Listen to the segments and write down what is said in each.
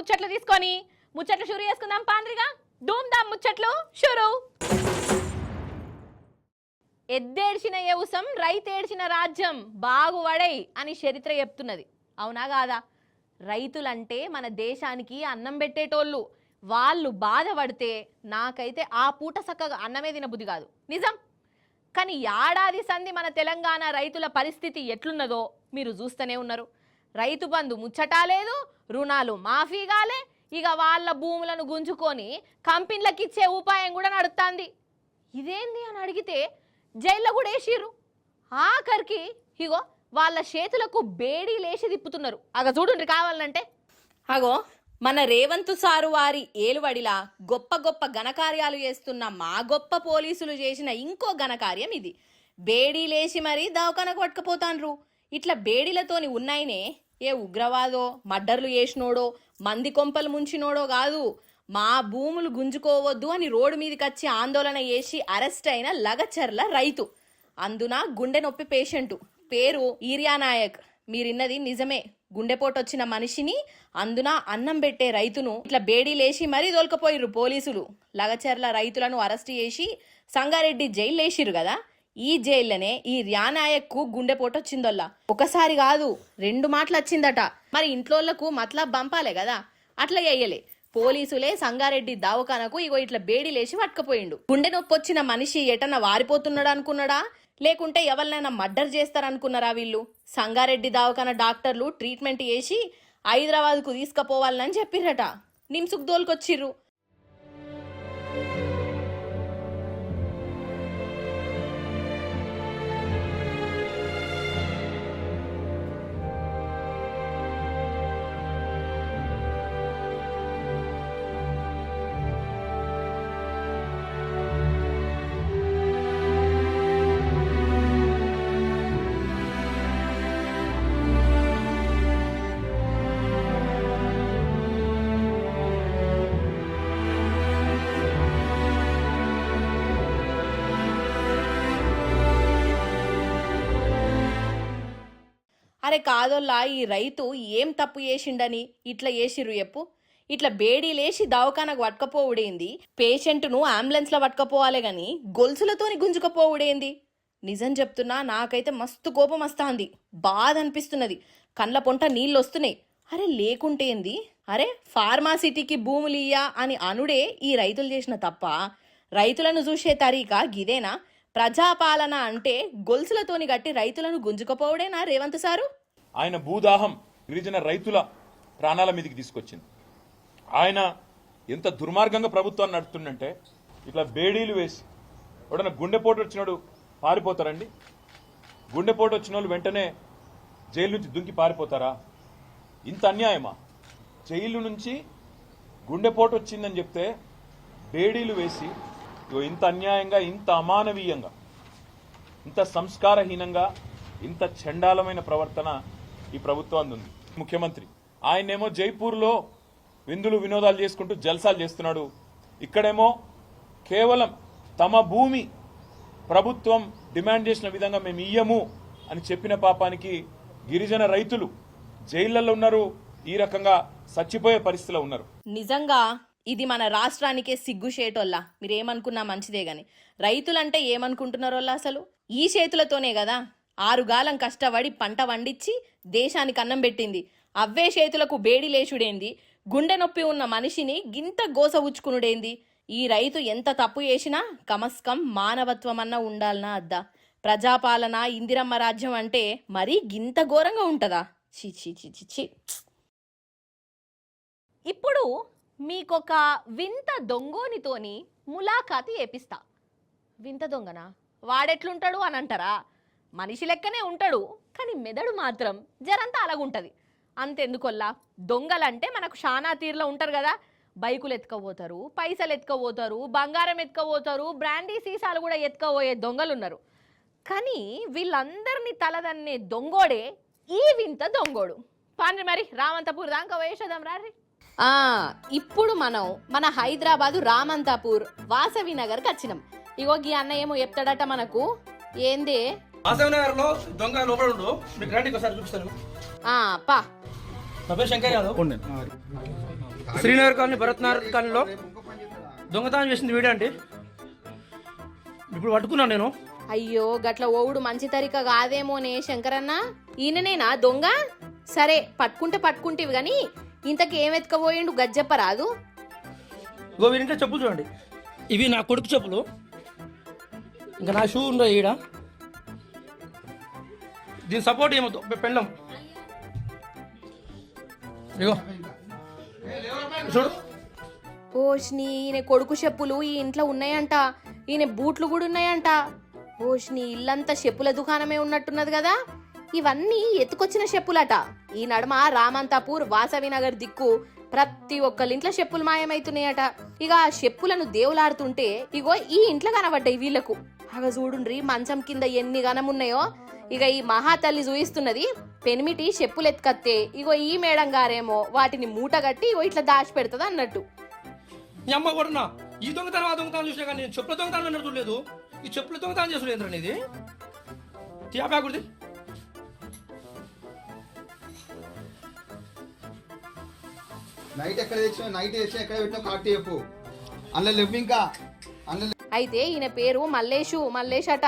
ముచ్చట్లు తీసుకొని ముచ్చట్లు షురు చేసుకుందాం పాండ్రిగా. ధూమ్ ధామ్ ముచ్చట్లు షురు. ఎద్దేడ్చిన యవసం రైతేడ్చిన రాజ్యం బాగువడై అని చరిత్ర చెప్తున్నది. అవునా కాదా? రైతులంటే మన దేశానికి అన్నం పెట్టేటోళ్ళు. వాళ్ళు బాధపడితే నాకైతే ఆ పూట చక్కగా అన్నమే తినబుద్ధి కాదు, నిజం. కానీ ఏడాది సంధి మన తెలంగాణ రైతుల పరిస్థితి ఎట్లున్నదో మీరు చూస్తూనే ఉన్నారు. రైతు బంధు ముచ్చటా లేదు, రుణాలు మాఫీ కాలే, ఇక వాళ్ళ భూములను గుంజుకొని కంపెనీలకు ఇచ్చే ఉపాయం కూడా నడుస్తుంది. ఇదేంది అని అడిగితే జైల్లో కూడా వేసిర్రు. ఆఖరికి ఇగో వాళ్ళ చేతులకు బేడీ లేచి తిప్పుతున్నారు. అగ చూడండి కావాలంటే. అగో మన రేవంత్ సారు వారి ఏలువడిలా గొప్ప గొప్ప ఘనకార్యాలు చేస్తున్న మా గొప్ప పోలీసులు చేసిన ఇంకో ఘనకార్యం ఇది. బేడీ లేచి మరీ దవాఖానకు పట్టుకపోతాన్రు. ఇట్లా బేడీలతోని ఉన్నాయనే ఏ ఉగ్రవాదో మర్డర్లు చేసినోడో మంది కొంపలు ముంచినోడో కాదు, మా భూములు గుంజుకోవద్దు అని రోడ్డు మీదకి వచ్చి ఆందోళన చేసి అరెస్ట్ అయిన లగచర్ల రైతు. అందున గుండె నొప్పి పేషెంటు, పేరు ఈరియా నాయక్. మీరిన్నది నిజమే. గుండెపోటు వచ్చిన మనిషిని, అందున అన్నం పెట్టే రైతును ఇట్లా బేడీ లేచి మరీ దొలకపోయిర్రు పోలీసులు. లగచర్ల రైతులను అరెస్ట్ చేసి సంగారెడ్డి జైలు వేసిర్రు కదా. ఈ జైల్లోనే ఈ ర్యానాయక్కు గుండెపోటు వచ్చిందల్లా. ఒకసారి కాదు 2 మాటలు వచ్చిందట. మరి ఇంట్లోళ్లకు మతలబ్ పంపాలే కదా, అట్లా చెయ్యలే. పోలీసులే సంగారెడ్డి దవాఖానకు ఇగో ఇట్లా బేడీ లేచి పట్టుకుపోయిండు. గుండె నొప్పి వచ్చిన మనిషి ఎటన్నా వారిపోతున్నాడు అనుకున్నాడా, లేకుంటే ఎవరినైనా మర్డర్ చేస్తారనుకున్నారా వీళ్ళు? సంగారెడ్డి దవాఖాన డాక్టర్లు ట్రీట్మెంట్ చేసి హైదరాబాద్కు తీసుకుపోవాలని చెప్పిర్రట. నిమ్సుకు దోలుకొచ్చిర్రు. అరే కాదోల్లా, ఈ రైతు ఏం తప్పు చేసిండని ఇట్లా చేసిర్రు చెప్పు? ఇట్లా బేడీ లేచి దవాఖానకు పట్టుకపోవుడేంది, పేషెంట్ను అంబులెన్స్లో పట్టుకపోవాలి గాని గొలుసులతోని గుంజుకపోవుడేంది? నిజం చెప్తున్నా, నాకైతే మస్తు కోపం వస్తాంది, బాధ అనిపిస్తున్నది, కండ్ల పొంట నీళ్ళు వస్తున్నాయి. అరే లేకుంటేంది? అరే ఫార్మాసిటీకి భూములియ్యా అని అనుడే ఈ రైతులు చేసిన తప్ప? రైతులను చూసే తరీకా గిదేనా? ప్రజాపాలన అంటే గొలుసులతోని గట్టి రైతులను గుంజుకపోవడేనా రేవంత్ సారు? ఆయన భూదాహం గిరిజన రైతుల ప్రాణాల మీదకి తీసుకొచ్చింది. ఆయన ఎంత దుర్మార్గంగా ప్రభుత్వాన్ని నడుతుందంటే ఇట్లా బేడీలు వేసి ఎవడన్నా గుండెపోటు వచ్చినాడు పారిపోతారండి? గుండెపోటు వచ్చిన వాళ్ళు వెంటనే జైలు నుంచి దుంకి పారిపోతారా? ఇంత అన్యాయమా? జైలు నుంచి గుండెపోటు వచ్చిందని చెప్తే బేడీలు వేసి ఇంత అన్యాయంగా, ఇంత అమానవీయంగా, ఇంత సంస్కారహీనంగా, ఇంత చండాలమైన ప్రవర్తన ఈ ప్రభుత్వానికి ఉంది. ముఖ్యమంత్రి ఆయనేమో జైపూర్లో విందులు వినోదాలు చేసుకుంటూ జల్సాలు చేస్తున్నాడు. ఇక్కడేమో కేవలం తమ భూమి ప్రభుత్వం డిమాండ్ చేసిన విధంగా మేము ఇయ్యము అని చెప్పిన పాపానికి గిరిజన రైతులు జైళ్లలో ఉన్నారు, ఈ రకంగా చచ్చిపోయే పరిస్థితిలో ఉన్నారు. నిజంగా ఇది మన రాష్ట్రానికే సిగ్గుచేటోల్లా. మీరేమనుకున్నా మంచిదే గాని రైతులంటే ఏమనుకుంటున్నారోల్లా? అసలు ఈ చేతులతోనే కదా 6 గాలం కష్టపడి పంట వండించి దేశానికి అన్నం పెట్టింది. అవ్వే చేతులకు బేడి లేచుడేంది? గుండె నొప్పి ఉన్న మనిషిని గింత గోస ఉచ్చుకునుడేంది? ఈ రైతు ఎంత తప్పు చేసినా కమస్కం మానవత్వం అన్నా ఉండాలనా అద్దా? ప్రజాపాలన, ఇందిరమ్మ రాజ్యం అంటే మరీ గింత ఘోరంగా ఉంటదా? చి చి చి చి చి. ఇప్పుడు మీకొక వింత దొంగోనితోని ములాఖాతి ఏపిస్తా. వింత దొంగనా? వాడెట్లుంటాడు అని అంటారా? మనిషి లెక్కనే ఉంటాడు, కానీ మెదడు మాత్రం జరంతా అలాగుంటుంది. అంతెందుకొల్లా, దొంగలంటే మనకు షానా తీరులో ఉంటారు కదా. బైకులు ఎత్తుకపోతారు, పైసలు ఎత్తుకపోతారు, బంగారం ఎత్తుకపోతారు, బ్రాండీ సీసాలు కూడా ఎత్తుకపోయే దొంగలు ఉన్నారు. కానీ వీళ్ళందరినీ తలదన్నే దొంగోడే ఈ వింత దొంగోడు. పాండ్రి మరి రామంతపూర్ దాకా వేసేద్దాం రారి. ఇప్పుడు మనం మన హైదరాబాదు రామంతాపూర్ వాసవి నగర్కి వచ్చినాం. ఇగో గీ అన్న ఏమో చెప్తాడట మనకు. ఏందే? వాసవి నగర్ లో దొంగ లోపల ఉండు, మీకు రండి ఒకసారి చూపిస్తాను. పా. నా పేరు శంకర్ యాదవ్. శ్రీనగర్ కాలనీ భరత్ నగర్ కాలనీలో దొంగతనం చేసింది వీడే అండి. ఇప్పుడు పట్టుకున్నాను నేను. అయ్యో గట్ల ఓవుడు మంచి తరిక కాదేమోనే శంకరన్న. ఈయననేనా దొంగ? సరే పట్టుకుంటేవి గాని ఇంతకి ఏం ఎత్తుకపోయిండు గజ్జప్పరాదు. ఇగో వీరింట్లో చెప్పులు చూడండి, ఇవి నా కొడుకు చెప్పులు. ఇంకా నా షూ ఉండవు ఈడ. దీని సపోర్ట్ ఏమవుతు పెళ్ళం. ఇగో చూడు. ఓష్ని ఈయన కొడుకు చెప్పులు ఈ ఇంట్లో ఉన్నాయంట, ఈయన బూట్లు కూడా ఉన్నాయంట. ఓష్ని ఇల్లంతా చెప్పుల దుకాణమే ఉన్నట్టున్నది కదా. ఇవన్నీ ఎత్తుకొచ్చిన చెప్పులట. ఈ నడుమ రామంతాపూర్ వాసవినగర్ దిక్కు ప్రతి ఒక్కళ్ళింట్లో చెప్పులు మాయమైతున్నాయట. ఇక ఆ చెప్పులను దేవులాడుతుంటే ఇగో ఈ ఇంట్లో కనబడ్డాయి వీళ్లకు. అగ చూడుండ్రి మంచం కింద ఎన్ని గనమున్నాయో. ఇక ఈ మహాతల్లి చూయిస్తున్నది పెనిమిటి చెప్పులు ఎత్తుకత్తే ఇగో ఈ మేడం గారేమో వాటిని మూటగట్టి ఇగో ఇట్లా దాచి పెడుతుంది అన్నట్టు. ఈ అమ్మ కూడా ఈ దొంగతనం ఆ దొంగతనం చూసినా కానీ నేను చెప్పుల దొంగతనం అన్నట్టు చూడలేదు. ఈ చెప్పుల దొంగతనం చేసులేదు అనేది తీయాపాకుడిది. నైట్ ఎక్కడ తెచ్చినా నైట్ తెచ్చిన ఎక్కడ పెట్టినా కరెక్ట్ చెప్పు. అందులో లేవు ఇంకా. అయితే ఈయన పేరు మల్లేష్ అట.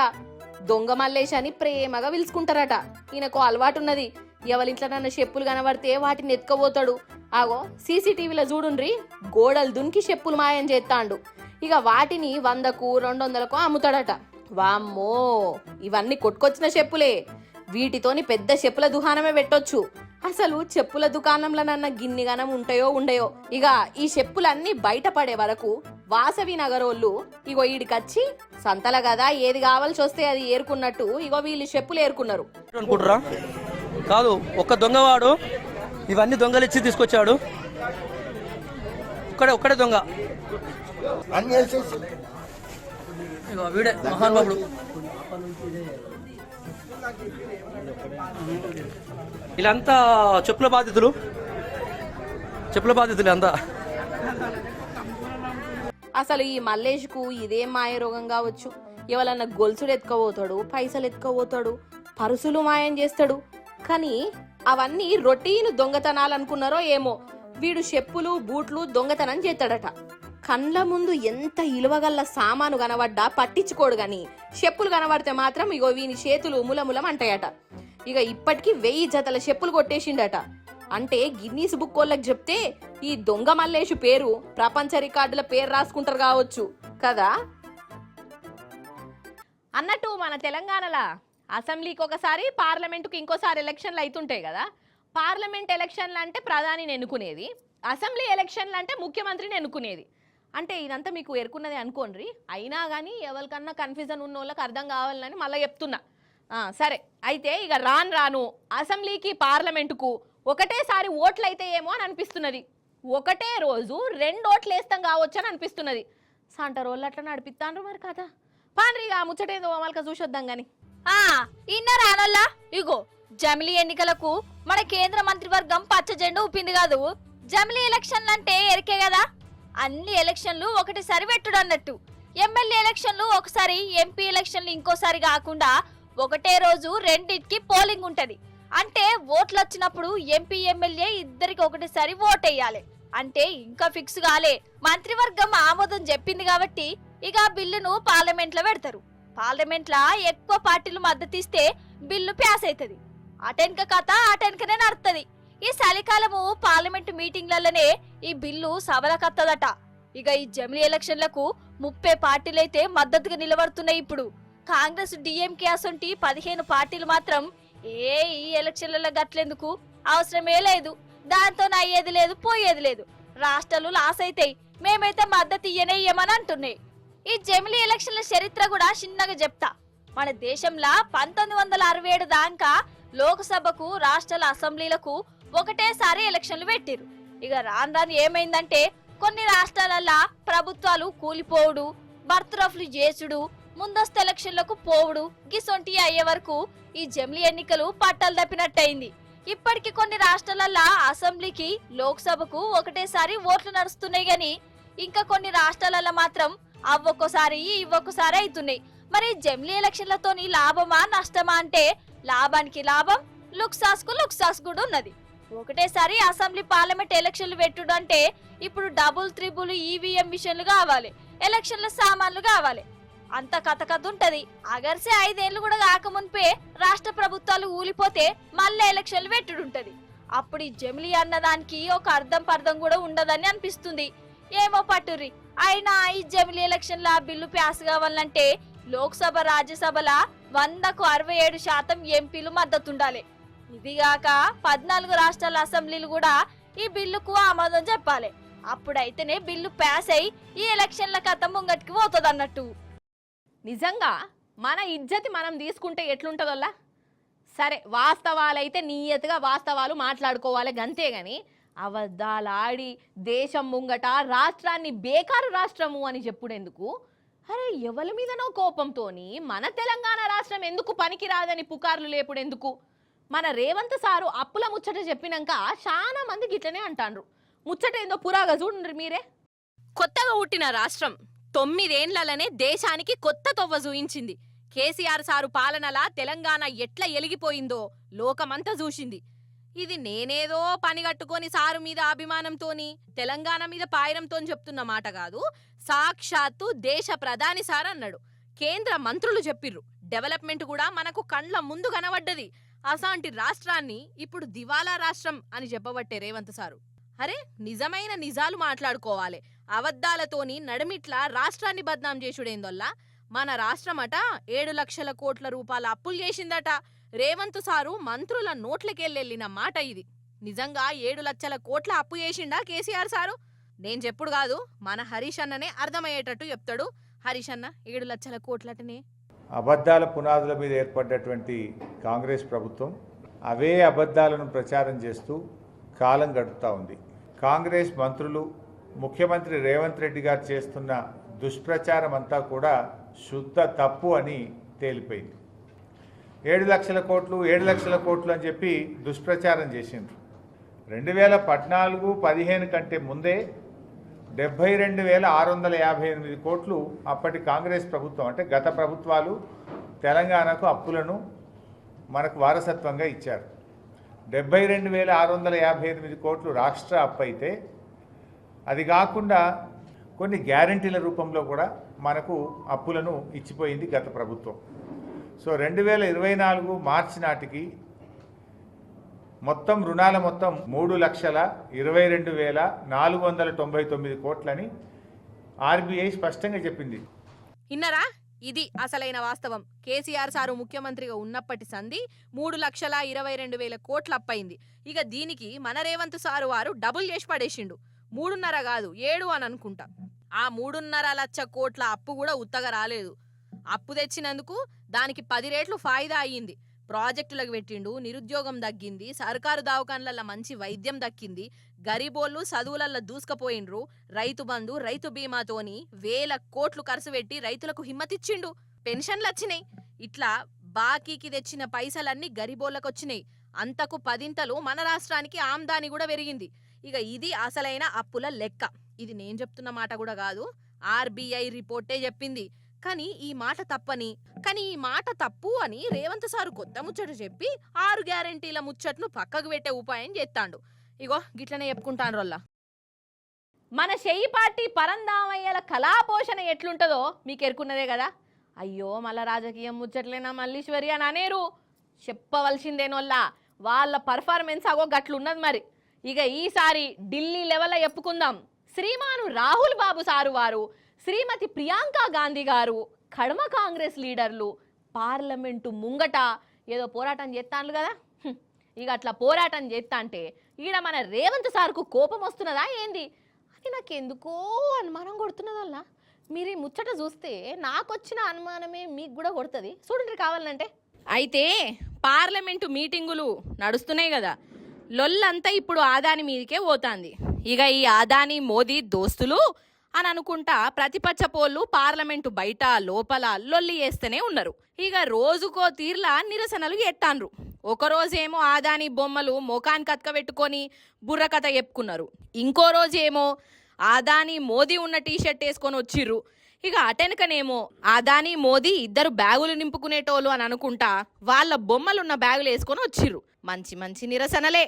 దొంగ మల్లేష్ అని ప్రేమగా పిలుచుకుంటారట. ఈయనకు అలవాటు ఉన్నది, ఎవరింట్లో నన్ను చెప్పులు కనబడితే వాటిని ఎత్తుకపోతాడు. ఆగో సీసీటీవీలో చూడుండ్రి, గోడలు దునికి చెప్పులు మాయం చేస్తాండు. ఇక వాటిని 100కు 200కు అమ్ముతాడట. వామ్మో ఇవన్నీ కొట్టుకొచ్చిన చెప్పులే. వీటితోని పెద్ద చెప్పుల దుకాణమే పెట్టొచ్చు. అసలు చెప్పుల దుకాణంలోనన్న గిన్నిగనం ఉంటాయో ఉండయో. ఇక ఈ చెప్పులన్నీ బయటపడే వరకు వాసవి నగరోళ్ళు ఇగో ఈడికొచ్చి సంతల కదా ఏది కావాల్సి వస్తే అది ఏరుకున్నట్టు ఇగో వీళ్ళు చెప్పులు ఏరుకున్నారు అనుకుంటారా? కాదు, ఒక్క దొంగవాడు ఇవన్నీ దొంగలు ఇచ్చి తీసుకొచ్చాడు. ఒక్కడే దొంగ. ఇగో వీడే మహానుభావుడు. వీళ్ళంతా చెప్పుల బాధితులు అంతా. అసలు ఈ మల్లేష్కు ఇదేం మాయ రోగం కావచ్చు. ఎవరన్నా గొలుసులు ఎత్తుకపోతాడు, పైసలు ఎత్తుకపోతాడు, పరుసులు మాయం చేస్తాడు. కానీ అవన్నీ రొటీన్ దొంగతనాలు అనుకున్నారో ఏమో. వీడు చెప్పులు బూట్లు దొంగతనం చేస్తాడట. కండ్ల ముందు ఎంత ఇలువగల్ల సామాను కనబడ్డా పట్టించుకోడు గాని చెప్పులు కనబడితే మాత్రం ఇగో వీని చేతులు ములములం అంటాయట. ఇక ఇప్పటికీ 1000 జతల చెప్పులు కొట్టేసిండట. అంటే గిన్నీస్ బుక్ వాళ్ళకి చెప్తే ఈ దొంగ మల్లేషు పేరు ప్రపంచ రికార్డుల పేరు రాసుకుంటారు కావచ్చు కదా. అన్నట్టు మన తెలంగాణలో అసెంబ్లీకి ఒకసారి, పార్లమెంటుకి ఇంకోసారి ఎలక్షన్లు అవుతుంటాయి కదా. పార్లమెంట్ ఎలక్షన్లు అంటే ప్రధానిని ఎన్నుకునేది, అసెంబ్లీ ఎలక్షన్లు అంటే ముఖ్యమంత్రిని ఎన్నుకునేది. అంటే ఇదంతా మీకు ఎరుకున్నది అనుకోండి. అయినా కానీ ఎవరికన్నా కన్ఫ్యూజన్ ఉన్న వాళ్ళకి అర్థం కావాలని మళ్ళీ చెప్తున్నా. సరే అయితే ఇక రాను అసెంబ్లీకి పార్లమెంటుకు ఒకటేసారి ఓట్లు అయితే ఏమో అని అనిపిస్తున్నది. ఒకటే రోజు 2 ఓట్లు వేస్తాం కావచ్చు అని అనిపిస్తున్నది. సంట రోజులు అట్లా నడిపిస్తాండ్రు మరి కదా. పాండ్రిగా ముచ్చటేదో మళ్ళీ చూసొద్దాం గాని. ఇన్న రానోల్లా ఇగో జమిలీ ఎన్నికలకు మన కేంద్ర మంత్రివర్గం పచ్చ జెండా ఊపింది కాదు. జమిలీ ఎలక్షన్లు అంటే ఎరికే కదా. అన్ని ఎలక్షన్లు ఒకటిసారి పెట్టుడు అన్నట్టు. ఎమ్మెల్యే ఎలక్షన్లు ఒకసారి, ఎంపీ ఎలక్షన్లు ఇంకోసారి కాకుండా ఒకటే రోజు రెండింటికి పోలింగ్ ఉంటది. అంటే ఓట్లు వచ్చినప్పుడు ఎంపీ ఎమ్మెల్యే ఇద్దరికి ఒకటేసారి ఓట్ వేయాలి. అంటే ఇంకా ఫిక్స్ కాలే. మంత్రివర్గం ఆమోదం చెప్పింది కాబట్టి ఇక బిల్లును పార్లమెంట్ లో పెడతారు. పార్లమెంట్ లా ఎక్కువ పార్టీలు మద్దతు ఇస్తే బిల్లు పాస్ అవుతుంది. అటెన్క కథ అటెన్కనే నడుతుంది. ఈ చలికాలము పార్లమెంట్ మీటింగ్లలోనే ఈ బిల్లు సభలకత్తదట. ఇక ఈ జమిలీ ఎలక్షన్లకు 30 పార్టీలైతే మద్దతుగా నిలబడుతున్నాయి. ఇప్పుడు కాంగ్రెస్, డిఎంకే అసొంటి 15 పార్టీలు మాత్రం ఈ ఎలక్షన్లలో గట్లేందుకు, అవసరమే లేదు, దాంతో అయ్యేది లేదు, పోయేది లేదు, రాష్ట్రాలు లాస్ అయితాయి, మేమైతే మద్దతు ఇయ్యమని అంటున్నాయి. ఈ జమిలీ ఎలక్షన్ల చరిత్ర కూడా చిన్నగా చెప్తా. మన దేశంలో 1967 దాకా లోక్సభకు, రాష్ట్రాల అసెంబ్లీలకు ఒకటేసారి ఎలక్షన్లు పెట్టిరు. ఇక రాను ఏమైందంటే కొన్ని రాష్ట్రాలల్లా ప్రభుత్వాలు కూలిపోవుడు, బర్తరఫ్లు చేసుడు, ముందస్తు ఎలక్షన్లకు పోవుడు గిసొంటి అయ్యే వరకు ఈ జమిలీ ఎన్నికలు పట్టాలు తప్పినట్టయింది. ఇప్పటికి కొన్ని రాష్ట్రాలల్లా అసెంబ్లీకి, లోక్సభకు ఒకటేసారి ఓట్లు నడుస్తున్నాయి గాని ఇంకా కొన్ని రాష్ట్రాలల్లో మాత్రం అవ్వొక్కసారి ఇవ్వొక్కసారి అవుతున్నాయి. మరి జమిలీ ఎలక్షన్లతోని లాభమా నష్టమా అంటే లాభానికి లాభం, లుక్సాస్ కూడా ఉన్నది. ఒకటేసారి అసెంబ్లీ పార్లమెంట్ ఎలక్షన్లు పెట్టుడు అంటే ఇప్పుడు డబుల్ త్రిబుల్ ఈవీఎం మిషన్లు కావాలి, ఎలక్షన్ల సామాన్లు కావాలి, అంత కథ ఉంటది. అగర్సే 5 ఏళ్లు కూడా కాకముందే రాష్ట్ర ప్రభుత్వాలు ఊలిపోతే మళ్ళీ ఎలక్షన్లు పెట్టుడుంటది. అప్పుడు ఈ జమిలీ అన్నదానికి ఒక అర్థం కూడా ఉండదని అనిపిస్తుంది. ఏమో పట్టుర్రి. అయినా ఈ జమిలీ ఎలక్షన్ల బిల్లు పాస్ కావాలంటే లోక్సభ రాజ్యసభల 100కు 67% ఎంపీలు మద్దతుండాలి. ఇదిగాక 14 రాష్ట్రాల అసెంబ్లీలు కూడా ఈ బిల్లుకు ఆమోదం చెప్పాలి. అప్పుడైతేనే బిల్లు పాస్ అయి ఈ ఎలక్షన్ల కథ ముంగటికి పోతుంది అన్నట్టు. నిజంగా మన ఇజ్జతి మనం తీసుకుంటే ఎట్లుంటుందోలా? సరే, వాస్తవాలైతే నియతిగా వాస్తవాలు మాట్లాడుకోవాలి, గంతేగాని అబద్ధాలాడి దేశం ముంగట రాష్ట్రాన్ని బేకారు రాష్ట్రము అని చెప్పుడెందుకు? అరే, ఎవరి మీదనో కోపంతోని మన తెలంగాణ రాష్ట్రం ఎందుకు పనికిరాదని పుకార్లు లేపుడెందుకు? మన రేవంత్ సారు అప్పుల ముచ్చట చెప్పినాక చాలా మంది గిట్లనే అంటాండ్రు. ముచ్చట ఏందో పురాగా చూడండి మీరే. కొత్తగా పుట్టిన రాష్ట్రం 9 ఏండ్లనే దేశానికి కొత్త తొవ్వ చూయించింది. కేసీఆర్ సారు పాలనలా తెలంగాణ ఎట్లా ఎలిగిపోయిందో లోకమంతా చూసింది. ఇది నేనేదో పనిగట్టుకొని సారు మీద అభిమానంతోని తెలంగాణ మీద పాయరంతో చెప్తున్న మాట కాదు, సాక్షాత్తు దేశ ప్రధాని సార్ అన్నాడు. కేంద్ర మంత్రులు చెప్పిర్రు. డెవలప్మెంట్ కూడా మనకు కండ్ల ముందు కనబడ్డది. అసాంటి రాష్ట్రాన్ని ఇప్పుడు దివాలా రాష్ట్రం అని చెప్పబట్టే రేవంత్ సారు. అరే, నిజమైన నిజాలు మాట్లాడుకోవాలి. అబద్ధాలతోని నడిమిట్లా రాష్ట్రాన్ని బద్నాం చేసుడేందొల్లా. మన రాష్ట్రమట 7 లక్షల కోట్ల రూపాయల అప్పులు చేసిందట. రేవంత్ సారు మంత్రుల నోట్లకెళ్ళెళ్ళిన మాట ఇది. నిజంగా 7 లక్షల కోట్ల అప్పు చేసిండా కేసీఆర్ సారు? నేను చెప్పుడు కాదు, మన హరీష్ అన్ననే అర్థమయ్యేటట్టు చెప్తాడు. హరీష్ అన్న, 7 లక్షల కోట్లటనే. అబద్ధాల పునాదుల మీద ఏర్పడ్డటువంటి కాంగ్రెస్ ప్రభుత్వం అవే అబద్ధాలను ప్రచారం చేస్తూ కాలం గడుపుతూ ఉంది. కాంగ్రెస్ మంత్రులు, ముఖ్యమంత్రి రేవంత్ రెడ్డి గారు చేస్తున్న దుష్ప్రచారం అంతా కూడా శుద్ధ తప్పు అని తేలిపోయింది. 7 లక్షల కోట్లు అని చెప్పి దుష్ప్రచారం చేసిండ్రు. 2014-15 కంటే ముందే 72,658 కోట్లు అప్పటి కాంగ్రెస్ ప్రభుత్వం, అంటే గత ప్రభుత్వాలు తెలంగాణకు అప్పులను మనకు వారసత్వంగా ఇచ్చారు. 72,658 కోట్లు రాష్ట్ర అప్పు అయితే, అది కాకుండా కొన్ని గ్యారంటీల రూపంలో కూడా మనకు అప్పులను ఇచ్చిపోయింది గత ప్రభుత్వం. సో 2024 మార్చి నాటికి మొత్తం రుణాల మొత్తం 3,22,499 కోట్లని ఆర్బీఐ స్పష్టంగా చెప్పింది. ఇన్నరా, ఇది అసలైన వాస్తవం. కేసీఆర్ సారు ముఖ్యమంత్రిగా ఉన్నప్పటి సంధి 3,22,000 కోట్ల అప్పయింది. ఇక దీనికి మన రేవంత్ సారు వారు డబుల్ చేసి పడేసిండు. 3.5 కాదు 7 అని అనుకుంటా. ఆ 3.5 లక్ష కోట్ల అప్పు కూడా ఉత్తగా రాలేదు. అప్పు తెచ్చినందుకు దానికి 10 రెట్లు ఫాయిదా అయ్యింది. ప్రాజెక్టులకు పెట్టిండు, నిరుద్యోగం తగ్గింది, సర్కారు దవాఖాన్లల్ల మంచి వైద్యం దక్కింది, గరీబోళ్ళు చదువులల్ల దూసుకపోయిండ్రు, రైతు బంధు, రైతు బీమాతోని 1,000 కోట్లు ఖర్చు పెట్టి రైతులకు హిమ్మతిచ్చిండు, పెన్షన్లు వచ్చినాయి. ఇట్లా బాకీకి తెచ్చిన పైసలన్నీ గరీబోళ్ళకొచ్చినాయి. అంతకు 10 మన రాష్ట్రానికి ఆమ్దాని కూడా పెరిగింది. ఇక ఇది అసలైన అప్పుల లెక్క. ఇది నేను చెప్తున్న మాట కూడా కాదు, ఆర్బీఐ రిపోర్టే చెప్పింది. కానీ ఈ మాట తప్పు అని రేవంత్ సారు కొత్త ముచ్చట చెప్పి 6 గ్యారెంటీల ముచ్చట్ను పక్కకు పెట్టే ఉపాయం చేస్తాండు. ఇగో గిట్లనే చెప్పుకుంటాను రోల్లా. మన షెయి పార్టీ పరందామయ్యల కళాపోషణ ఎట్లుంటుందో మీకు ఎరుకున్నదే కదా. అయ్యో, మళ్ళా రాజకీయం ముచ్చట్లేనా మల్లీశ్వరి అని అనేరు. చెప్పవలసిందేనోల్లా, వాళ్ళ పర్ఫార్మెన్స్ అగో గట్లున్నది మరి. ఇక ఈసారి ఢిల్లీ లెవెల్లో చెప్పుకుందాం. శ్రీమాను రాహుల్ బాబు సారు వారు, శ్రీమతి ప్రియాంక గాంధీ గారు, కడమ కాంగ్రెస్ లీడర్లు పార్లమెంటు ముంగట ఏదో పోరాటం చేస్తాను కదా. ఇక అట్లా పోరాటం చేస్తా అంటే ఈడ మన రేవంత్ సార్కు కోపం వస్తున్నదా ఏంది అని నాకెందుకో అనుమానం కొడుతున్నదల్లా. మీరు ఈ ముచ్చట చూస్తే నాకొచ్చిన అనుమానమే మీకు కూడా కొడుతుంది. చూడండి కావాలంటే. అయితే పార్లమెంటు మీటింగులు నడుస్తున్నాయి కదా, లొల్లంతా ఇప్పుడు ఆదాని మీదకే పోతాంది. ఇక ఈ ఆదాని మోదీ దోస్తులు అని అనుకుంటా ప్రతిపక్ష పోళ్ళు పార్లమెంటు బయట లోపల లొల్లి చేస్తూనే ఉన్నారు. ఇక రోజుకో తీర్లా నిరసనలు ఎత్తాన్రు. ఒకరోజేమో ఆదాని బొమ్మలు మోకాన్ కతకబెట్టుకొని బుర్ర కథ చెప్పుకున్నారు. ఇంకో రోజేమో ఆదాని మోదీ ఉన్న టీషర్ట్ వేసుకొని వచ్చిర్రు. ఇక అటెనకనేమో అదాని మోదీ ఇద్దరు బ్యాగులు నింపుకునేటోళ్ళు అని అనుకుంటా వాళ్ళ బొమ్మలున్న బ్యాగులు వేసుకొని వచ్చిర్రు. మంచి మంచి నిరసనలే.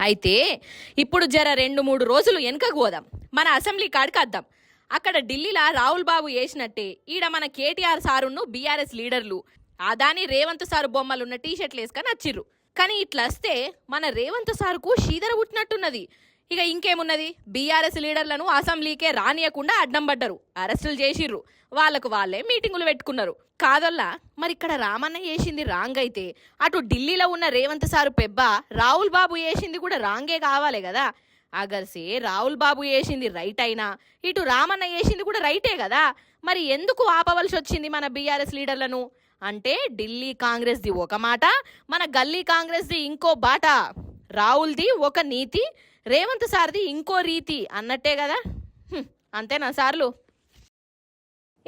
అయితే ఇప్పుడు జర 2-3 రోజులు వెనకకు పోదాం, మన అసెంబ్లీ కాడికి వద్దాం. అక్కడ ఢిల్లీలో రాహుల్ బాబు వేసినట్టే ఈడ మన కేటీఆర్ సారును బీఆర్ఎస్ లీడర్లు అదాని రేవంత్ సారు బొమ్మలున్న టీషర్ట్లు వేసుకొని వచ్చిర్రు. కానీ ఇట్లా వస్తే మన రేవంత్ సారుకు షీదర పుట్టినట్టున్నది. ఇక ఇంకేమున్నది, బీఆర్ఎస్ లీడర్లను అసెంబ్లీకే రానియకుండా అడ్డం పడ్డరు, అరెస్టులు చేసిర్రు, వాళ్ళకు వాళ్ళే మీటింగులు పెట్టుకున్నారు. కాదల్లా మరి ఇక్కడ రామన్న వేసింది రాంగ్ అయితే అటు ఢిల్లీలో ఉన్న రేవంత్ సారు పెబ్బ రాహుల్ బాబు వేసింది కూడా రాంగే కావాలి కదా. అగర్సే రాహుల్ బాబు వేసింది రైట్ అయినా ఇటు రామన్న వేసింది కూడా రైటే కదా. మరి ఎందుకు ఆపవలసి వచ్చింది మన బీఆర్ఎస్ లీడర్లను అంటే ఢిల్లీ కాంగ్రెస్ది ఒక మాట, మన గల్లీ కాంగ్రెస్ది ఇంకో బాట, రాహుల్ది ఒక నీతి, రేవంత్ సార్ది ఇంకో రీతి అన్నట్టే కదా. అంతేనా సార్లు?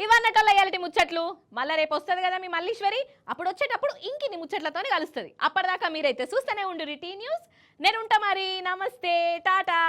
ఇవన్నటోళ్ళ ఇయాలటి ముచ్చట్లు. మళ్ళీ రేపు వస్తుంది కదా మీ మల్లీశ్వరి, అప్పుడు వచ్చేటప్పుడు ఇంకిన్ని ముచ్చట్లతోనే కలుస్తుంది. అప్పటిదాకా మీరైతే చూస్తూనే ఉండు టీ న్యూస్. నేను ఉంటా మరి. నమస్తే, టాటా.